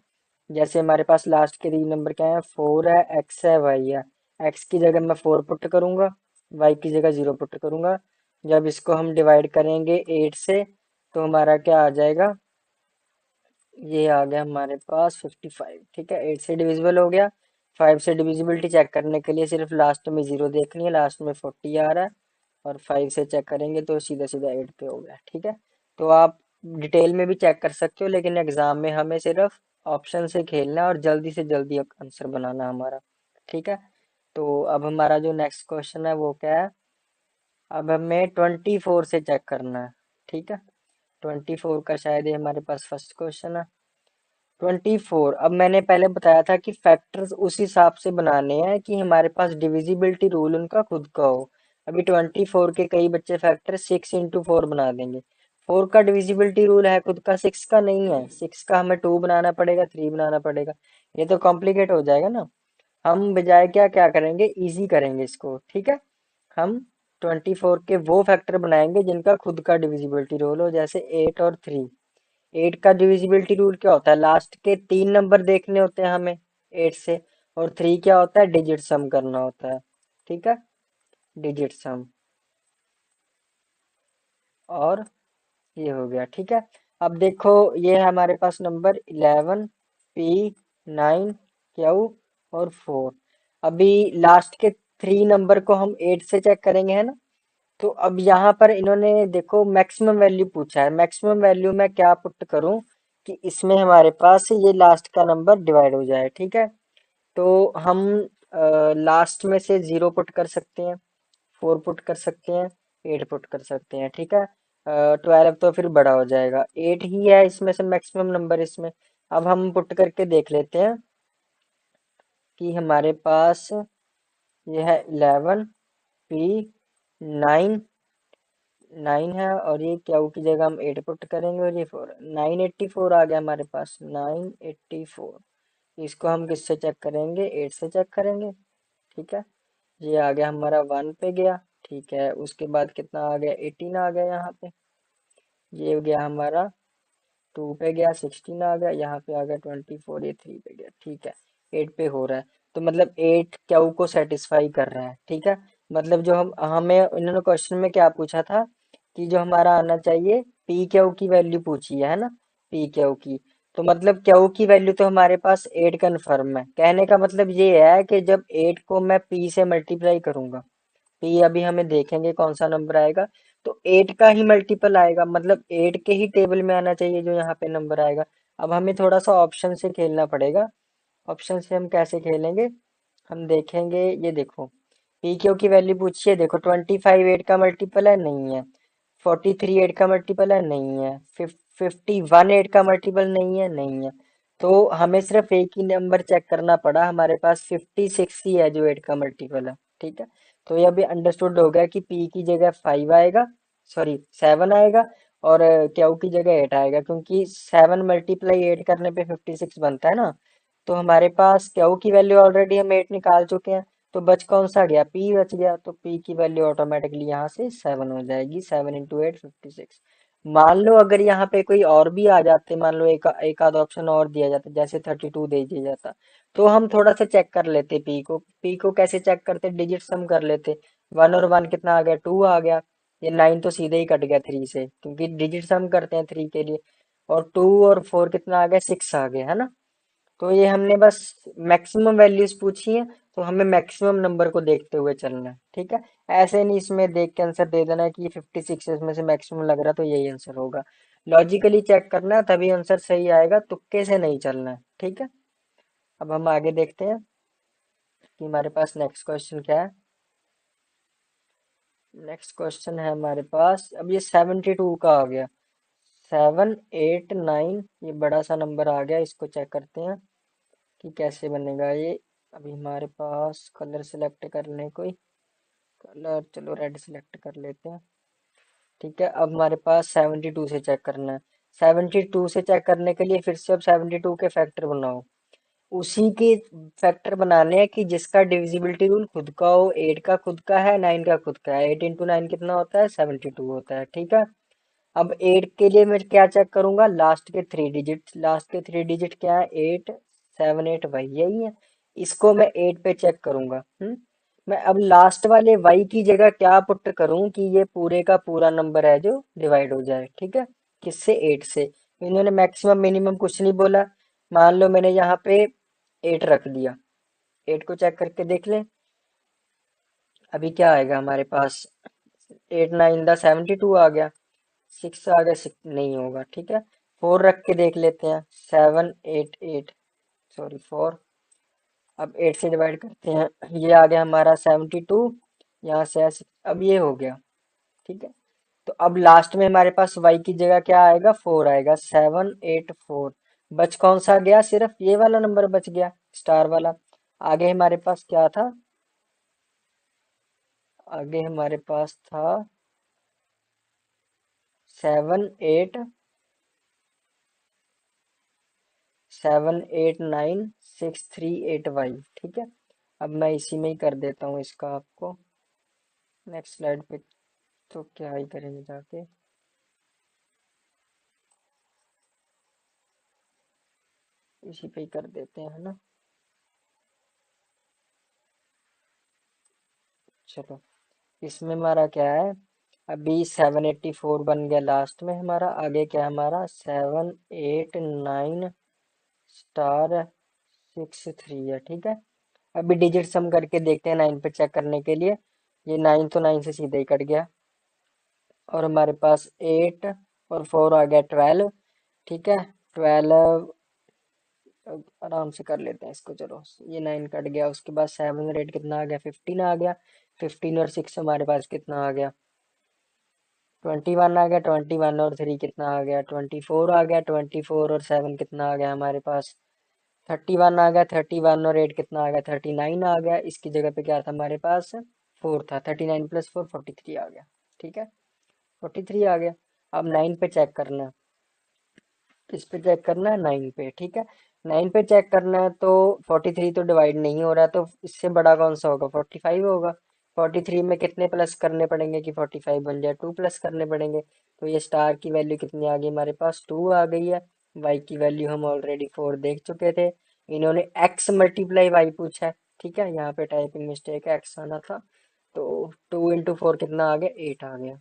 जैसे हमारे पास लास्ट के 3 नंबर क्या है, 4 है, एक्स है, वाई है। एक्स की जगह मैं 4 पुट करूंगा, वाई की जगह 0 पुट करूंगा। जब इसको हम डिवाइड करेंगे 8 से तो हमारा क्या आ जाएगा, ये आ गया हमारे पास 55, ठीक है। 8 से डिविजिबल हो गया। 5 से डिविजिबिलिटी चेक करने के लिए सिर्फ लास्ट में 0 देखनी है, लास्ट में 40 आ रहा है। और 5 से चेक करेंगे तो सीधा सीधा 8 पे हो गया, ठीक है। तो आप डिटेल में भी चेक कर सकते हो, लेकिन एग्जाम में हमें सिर्फ ऑप्शन से खेलना है और जल्दी से जल्दी आंसर बनाना हमारा, ठीक है। तो अब हमारा जो नेक्स्ट क्वेश्चन है वो क्या है, अब हमें 24 से चेक करना है, ठीक है। 24 का शायद ये हमारे पास फर्स्ट क्वेश्चन है। 24, अब मैंने पहले बताया था कि फैक्टर्स उस हिसाब से बनाने हैं कि हमारे पास डिविजिबिलिटी रूल उनका खुद का हो। अभी 24 के कई बच्चे फैक्टर 6 into 4 बना देंगे। 4 का डिविजिबिलिटी रूल है खुद का, 6 का नहीं है। 6 का हमें 2 बनाना पड़ेगा, 3 बनाना पड़ेगा। ये तो कॉम्प्लिकेट हो जाएगा ना। हम बजाय क्या क्या करेंगे, इजी करेंगे इसको, ठीक है। हम 24 के वो फैक्टर बनाएंगे जिनका खुद का डिविजिबिलिटी रूल हो, जैसे 8 और 3। 8 का डिविजिबिलिटी रूल क्या होता है, लास्ट के 3 नंबर देखने होते हैं हमें 8 से। और 3 क्या होता है, डिजिट सम करना होता है, ठीक है, डिजिट सम। और ये हो गया, ठीक है। अब देखो ये है हमारे पास नंबर 11, P, 9, Q और 4। अभी लास्ट के 3 नंबर को हम 8 से चेक करेंगे, है ना। तो अब यहाँ पर इन्होंने देखो मैक्सिमम वैल्यू पूछा है। मैक्सिमम वैल्यू में क्या पुट करूं कि इसमें हमारे पास ये लास्ट का नंबर डिवाइड हो जाए, ठीक है। तो हम लास्ट में से 0 पुट कर सकते हैं, 4 पुट कर सकते हैं, 8 पुट कर सकते हैं, ठीक है। 12 तो फिर बड़ा हो जाएगा, 8 ही है इसमें से मैक्सिमम नंबर इसमें। अब हम पुट करके देख लेते हैं कि हमारे पास ये है 11, P, 9, 9 है, और ये क्यू की जगह हम 8 पुट करेंगे, और ये 4, 984 आ गया हमारे पास, 984। इसको हम किससे चेक करेंगे, 8 से चेक करेंगे, ठीक है। ये आ गया हमारा 1 पे गया, ठीक है। उसके बाद कितना आ गया, 18 आ गया यहाँ पे। ये हो गया हमारा 2 पे गया, 16 आ गया, यहाँ पे आ गया 24, ये 3 पे गया, ठीक है। 8 पे हो रहा है, तो मतलब 8 क्यू को सेटिस्फाई कर रहा है, ठीक है। मतलब जो हम हमें इन्होंने क्वेश्चन में क्या पूछा था कि जो हमारा आना चाहिए पी क्यू की वैल्यू पूछी है ना, पी क्यू की। तो मतलब क्यू की वैल्यू तो हमारे पास 8 कन्फर्म है। कहने का मतलब ये है कि जब 8 को मैं पी से मल्टीप्लाई करूंगा, पी अभी हमें देखेंगे कौन सा नंबर आएगा, तो 8 का ही मल्टीपल आएगा, मतलब 8 के ही टेबल में आना चाहिए जो यहाँ पे नंबर आएगा। अब हमें थोड़ा सा ऑप्शन से खेलना पड़ेगा। ऑप्शन से हम कैसे खेलेंगे, हम देखेंगे, ये देखो पी क्यू की वैल्यू पूछिए, देखो 25 8 का मल्टीपल है, नहीं है। 43 8 का मल्टीपल है, नहीं है। 51 8 का मल्टीपल नहीं है, नहीं है। तो हमें सिर्फ एक ही नंबर चेक करना पड़ा, हमारे पास 56 ही है जो 8 का मल्टीपल है, ठीक है। तो ये अभी अंडरस्टूड हो गया कि पी की जगह 5 आएगा, सॉरी 7 आएगा, और क्यू की जगह 8 आएगा, क्योंकि 7 मल्टीप्लाई 8 करने पे 56 बनता है ना। तो हमारे पास क्यू की वैल्यू ऑलरेडी हम 8 निकाल चुके हैं, तो बच कौन सा गया, पी बच गया। तो पी की वैल्यू ऑटोमेटिकली यहाँ से 7 हो जाएगी, 7 into 8 56। मान लो अगर यहाँ पे कोई और भी आ जाते, मान लो एक आध ऑप्शन और दिया जाता, जैसे 32 दे दिया जाता, तो हम थोड़ा सा चेक कर लेते पी को। पी को कैसे चेक करते, डिजिट सम कर लेते। 1 और 1 कितना आ गया, 2 आ गया। ये 9 तो सीधे ही कट गया 3 से, क्योंकि डिजिट सम करते हैं 3 के लिए। और 2 और 4 कितना आ गया, 6 आ गया, है ना। तो ये हमने बस मैक्सिमम वैल्यूज पूछी है, तो हमें मैक्सिमम नंबर को देखते हुए चलना है, ठीक है। ऐसे नहीं इसमें देख के आंसर दे देना है कि 56 इसमें से मैक्सिमम लग रहा है तो यही आंसर होगा। लॉजिकली चेक करना है तभी आंसर सही आएगा, तुक्के से नहीं चलना है, ठीक है। अब हम आगे देखते हैं कि हमारे पास नेक्स्ट क्वेश्चन क्या है। नेक्स्ट क्वेश्चन है हमारे पास, अब ये 72 का आ गया, 7 8 9, ये बड़ा सा नंबर आ गया, इसको चेक करते हैं कि कैसे बनेगा ये। अभी हमारे पास कलर सिलेक्ट कर लें, कोई कलर, चलो रेड सिलेक्ट कर लेते हैं। ठीक है, अब हमारे पास 72 से चेक करना है। 72 से चेक करने के लिए फिर से अब 72 के फैक्टर बनाओ, उसी के फैक्टर बनाने हैं कि जिसका डिविजिबिलिटी रूल खुद का हो। 8 का खुद का है, 9 का खुद का है। 8 × 9 कितना होता है? 72 होता है। ठीक है, अब 8 के लिए मैं क्या चेक करूंगा? लास्ट के 3 डिजिट। लास्ट के 3 डिजिट क्या है? 8 7 8, वही यही है। इसको मैं 8 पे चेक करूंगा। मैं अब लास्ट वाले y की जगह क्या पुट करूं कि ये पूरे का पूरा नंबर है जो डिवाइड हो जाए। ठीक है, किससे? 8 से। इन्होंने मैक्सिमम मिनिमम कुछ नहीं बोला। मान लो मैंने यहाँ पे 8 रख दिया, 8 को चेक करके देख लें। अभी क्या आएगा हमारे पास? 8 9 × 72 आ गया। 6 आ गया, 6 नहीं होगा। ठीक है, 4 रख के देख लेते हैं। 7 8 8, सॉरी 4। अब 8 से डिवाइड करते हैं, ये आ गया हमारा 72। यहाँ से अब ये हो गया। ठीक है, तो अब लास्ट में हमारे पास y की जगह क्या आएगा? 4 आएगा। 7 8 4, बच कौन सा गया? सिर्फ ये वाला नंबर बच गया, स्टार वाला। आगे हमारे पास क्या था? आगे हमारे पास था 7 8 7 8 9 6 3 8 y। ठीक है, अब मैं इसी में ही कर देता हूँ इसका आपको। नेक्स्ट स्लाइड पे तो क्या ही करेंगे जाके, इसी पे ही कर देते हैं, है ना। चलो, इसमें हमारा क्या है? अभी 784 बन गया लास्ट में हमारा। आगे क्या है हमारा? 7 8 9 स्टार 6 3 है। ठीक है, अभी डिजिट सम करके देखते हैं 9 पे चेक करने के लिए। ये 9 तो 9 से सीधे ही कट गया, और हमारे पास 8 और 4 आ गया 12। ठीक है, 12 आराम से कर लेते हैं इसको। चलो, ये 9 कट गया, उसके बाद 7 और 8 कितना आ गया? 15 आ गया। 15 और 6 हमारे पास कितना आ गया? 21 आ गया। 21 और 3 कितना आ गया? 24 आ गया। 24 और 7 कितना आ गया हमारे पास? 31 आ गया। 31 और 8 कितना आ गया? 39 आ गया। इसकी जगह पे क्या था हमारे पास? 4 था। 39 + 4 43 आ गया। ठीक है, 43 आ गया। अब 9 पे चेक करना है। किस पे चेक करना है? 9 पे। ठीक है, 9 पे चेक करना है तो 43 तो डिवाइड नहीं हो रहा, तो इससे बड़ा कौन सा होगा? 45 होगा। 43 में कितने प्लस करने पड़ेंगे कि 45 बन जाए? 2 प्लस करने पड़ेंगे। तो ये स्टार की वैल्यू कितनी आ गई हमारे पास? 2 आ गई है। वाई की वैल्यू हम ऑलरेडी 4 देख चुके थे। इन्होंने एक्स मल्टीप्लाई वाई पूछा है। ठीक है, यहाँ पे टाइपिंग मिस्टेक है, एक्स आना था। तो 2 × 4 कितना आ गया? 8 आ गया।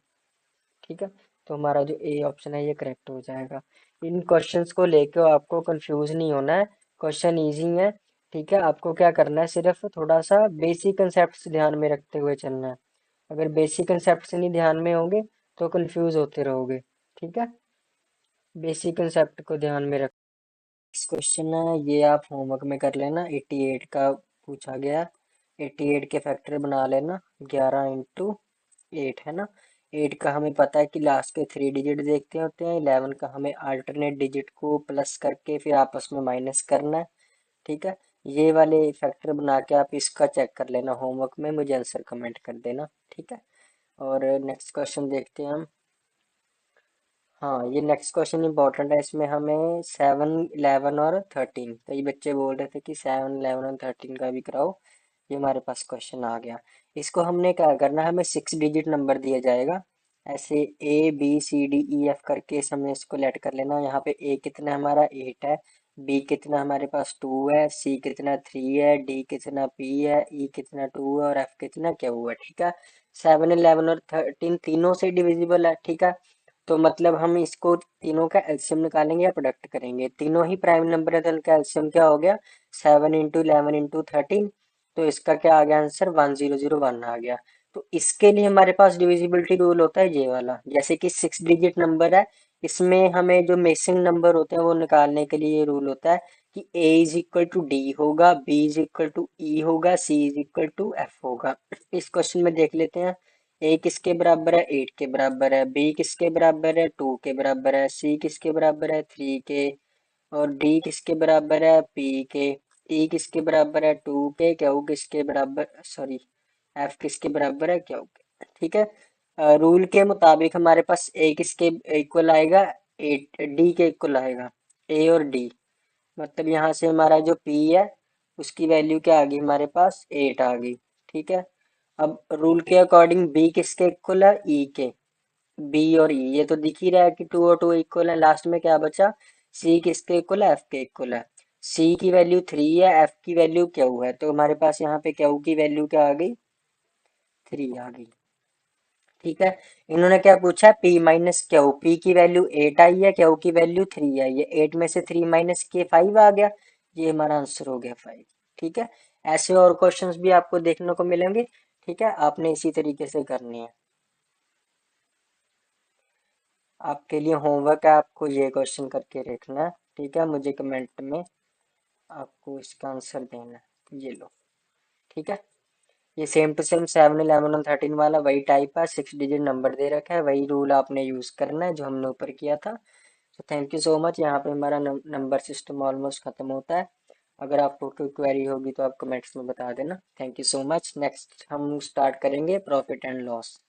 ठीक है, तो हमारा जो ए ऑप्शन है ये करेक्ट हो जाएगा। इन क्वेश्चंस को लेकर आपको कंफ्यूज नहीं होना है, क्वेश्चन इजी है। ठीक है, आपको क्या करना है? सिर्फ थोड़ा सा बेसिक कंसेप्ट ध्यान में रखते हुए चलना है। अगर बेसिक कंसेप्ट नहीं ध्यान में होंगे तो कंफ्यूज होते रहोगे। ठीक है, बेसिक कंसेप्ट को ध्यान में रख। नेक्स्ट क्वेश्चन है, ये आप होमवर्क में कर लेना। 88 का पूछा गया, 88 के फैक्टर बना लेना। 11 × 8 है ना। 8 का हमें पता है कि लास्ट के 3 डिजिट देखते होते हैं। 11 का हमें अल्टरनेट डिजिट को प्लस करके फिर आपस में माइनस करना है। ठीक है, ये वाले फैक्टर बना के आप इसका चेक कर लेना होमवर्क में, मुझे आंसर कमेंट कर देना। ठीक है, और नेक्स्ट क्वेश्चन देखते हैं हम। हाँ, ये नेक्स्ट क्वेश्चन इंपॉर्टेंट है। इसमें हमें 7 11 और 13, कई बच्चे बोल रहे थे कि 7 11 और 13 का भी कराओ। ये हमारे पास क्वेश्चन आ गया। इसको हमने क्या करना है? हमें 6 डिजिट नंबर दिया जाएगा, ऐसे A B C D E F करके हमने इसको लेट कर लेना। यहाँ पे A कितना है हमारा? 8 है। B कितना हमारे पास? 2 है। C कितना? 3 है। D कितना? P है। E कितना? 2 है। और F कितना? Q है। ठीक है, 7 11 और 13 तीनों से डिविजिबल है। ठीक है, तो मतलब हम इसको तीनों का एलसीएम निकालेंगे या प्रोडक्ट करेंगे? तीनों ही प्राइम नंबर है, तो इनका एलसीएम क्या हो गया? 7 × 11 × 13। तो इसका क्या आ गया आंसर? 1001 आ गया। तो इसके लिए हमारे पास डिविजिबिलिटी रूल होता है ये वाला। जैसे कि 6 डिजिट नंबर है, इसमें हमें जो मिसिंग नंबर होते हैं वो निकालने के लिए ये रूल होता है कि A = D होगा, B = E होगा, C = F होगा। इस क्वेश्चन में देख लेते हैं। ए किसके बराबर है, 8 के बराबर है, बी किसके बराबर है, 2 के बराबर है, सी किसके बराबर है, 3 के, और डी किसके बराबर है, पी के, ई किसके बराबर है, 2 के, क्यू किसके बराबर, सॉरी एफ किसके बराबर है, क्यू के। ठीक है, रूल के मुताबिक हमारे पास ए किसके इक्वल आएगा, एट, डी के इक्वल आएगा, ए और डी, मतलब यहाँ से हमारा जो P है उसकी वैल्यू क्या आ गई हमारे पास, 8 आ गई। ठीक है, अब रूल के अकॉर्डिंग B किसके इक्वल है, E के, B और E ये तो दिख ही रहा है कि 2 और 2 इक्वल है। लास्ट में क्या बचा, C किसके इक्वल है, F के इक्वल है। C की वैल्यू 3 है, F की वैल्यू Q है, तो हमारे पास यहाँ पे Q की वैल्यू क्या आ गई, 3 आ गई। ठीक है, इन्होंने क्या पूछा, P माइनस क्यू, P की वैल्यू 8 आई है, Q की वैल्यू 3 आई है, 8 में से 3 माइनस के 5 आ गया, ये हमारा आंसर हो गया 5। ठीक है, ऐसे और क्वेश्चंस भी आपको देखने को मिलेंगे। ठीक है, आपने इसी तरीके से करनी है। आपके लिए होमवर्क है, आपको ये क्वेश्चन करके देखना है। ठीक है, मुझे कमेंट में आपको इसका आंसर देना है, ये लो। ठीक है, ये सेम टू सेम 7, 11 और 13 वाला वही टाइप है, 6 डिजिट नंबर दे रखा है, वही रूल आपने यूज करना है जो हमने ऊपर किया था। तो थैंक यू सो मच, यहाँ पे हमारा नंबर सिस्टम ऑलमोस्ट खत्म होता है। अगर आपको कोई क्वेरी होगी तो आप कमेंट्स में बता देना। Thank you so much. Next हम स्टार्ट करेंगे प्रॉफिट एंड लॉस।